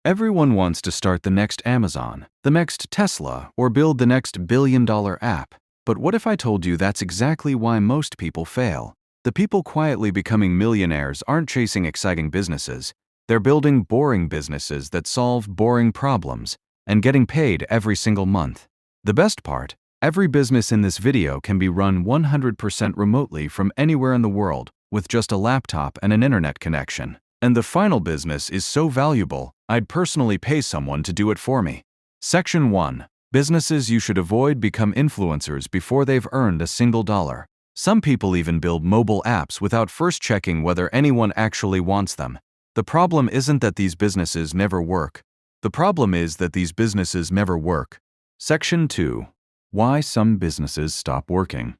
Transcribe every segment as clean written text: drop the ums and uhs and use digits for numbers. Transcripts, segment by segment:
Everyone wants to start the next Amazon, the next Tesla, or build the next billion-dollar app. But what if I told you that's exactly why most people fail? The people quietly becoming millionaires aren't chasing exciting businesses. They're building boring businesses that solve boring problems and getting paid every single month. The best part, every business in this video can be run 100% remotely from anywhere in the world with just a laptop and an internet connection. And the final business is so valuable, I'd personally pay someone to do it for me. Section 1. Businesses you should avoid become influencers before they've earned a single dollar. Some people even build mobile apps without first checking whether anyone actually wants them. The problem isn't that these businesses never work. The problem is that these businesses never work. Section 2. Why some businesses stop working.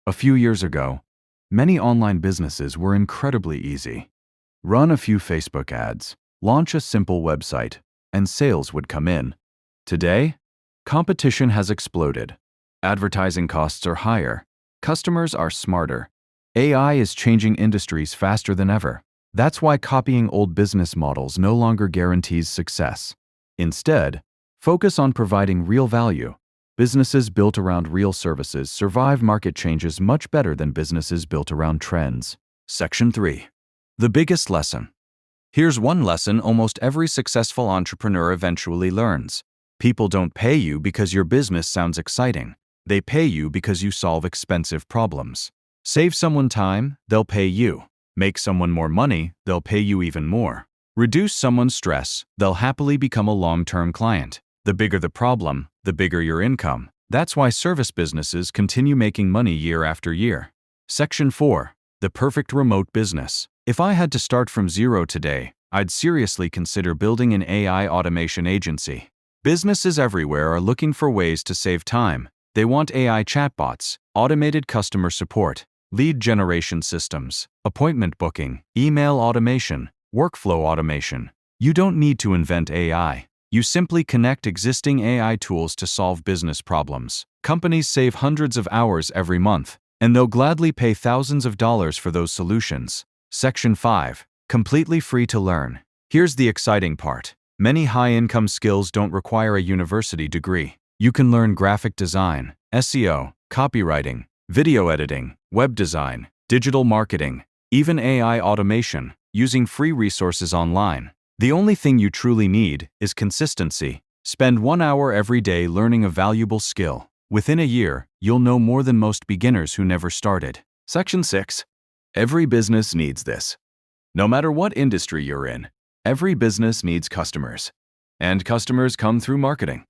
A few years ago, many online businesses were incredibly easy. Run a few Facebook ads, launch a simple website, and sales would come in. Today, competition has exploded. Advertising costs are higher. Customers are smarter. AI is changing industries faster than ever. That's why copying old business models no longer guarantees success. Instead, focus on providing real value. Businesses built around real services survive market changes much better than businesses built around trends. Section 3. The biggest lesson. Here's one lesson almost every successful entrepreneur eventually learns. People don't pay you because your business sounds exciting. They pay you because you solve expensive problems. Save someone time, they'll pay you. Make someone more money, they'll pay you even more. Reduce someone's stress, they'll happily become a long-term client. The bigger the problem, the bigger your income. That's why service businesses continue making money year after year. Section 4. The perfect remote business. If I had to start from zero today, I'd seriously consider building an AI automation agency. Businesses everywhere are looking for ways to save time. They want AI chatbots, automated customer support, lead generation systems, appointment booking, email automation, workflow automation. You don't need to invent AI. You simply connect existing AI tools to solve business problems. Companies save hundreds of hours every month, and they'll gladly pay thousands of dollars for those solutions. Section 5. Completely free to learn. Here's the exciting part. Many high-income skills don't require a university degree. You can learn graphic design, SEO, copywriting, video editing, web design, digital marketing, even AI automation, using free resources online. The only thing you truly need is consistency. Spend 1 hour every day learning a valuable skill. Within a year, you'll know more than most beginners who never started. Section 6. Every business needs this. No matter what industry you're in, every business needs customers. And customers come through marketing.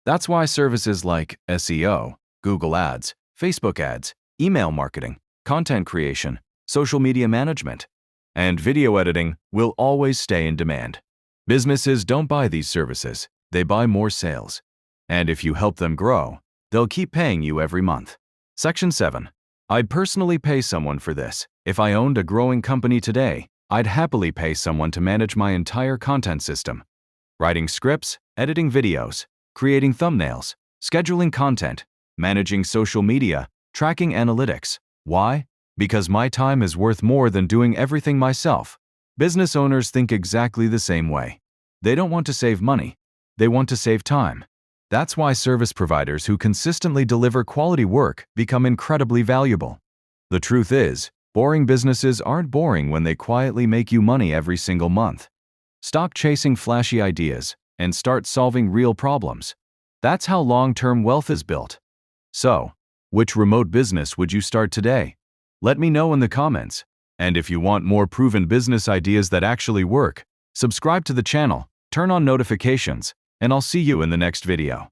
That's why services like SEO, Google Ads, Facebook ads, email marketing, content creation, social media management, and video editing will always stay in demand. Businesses don't buy these services, they buy more sales. And if you help them grow, they'll keep paying you every month. Section 7. I'd personally pay someone for this. If I owned a growing company today, I'd happily pay someone to manage my entire content system. Writing scripts, editing videos, creating thumbnails, scheduling content, managing social media, tracking analytics. Why? Because my time is worth more than doing everything myself. Business owners think exactly the same way. They don't want to save money. They want to save time. That's why service providers who consistently deliver quality work become incredibly valuable. The truth is, boring businesses aren't boring when they quietly make you money every single month. Stop chasing flashy ideas and start solving real problems. That's how long-term wealth is built. So, which remote business would you start today? Let me know in the comments. And if you want more proven business ideas that actually work, subscribe to the channel, turn on notifications, and I'll see you in the next video.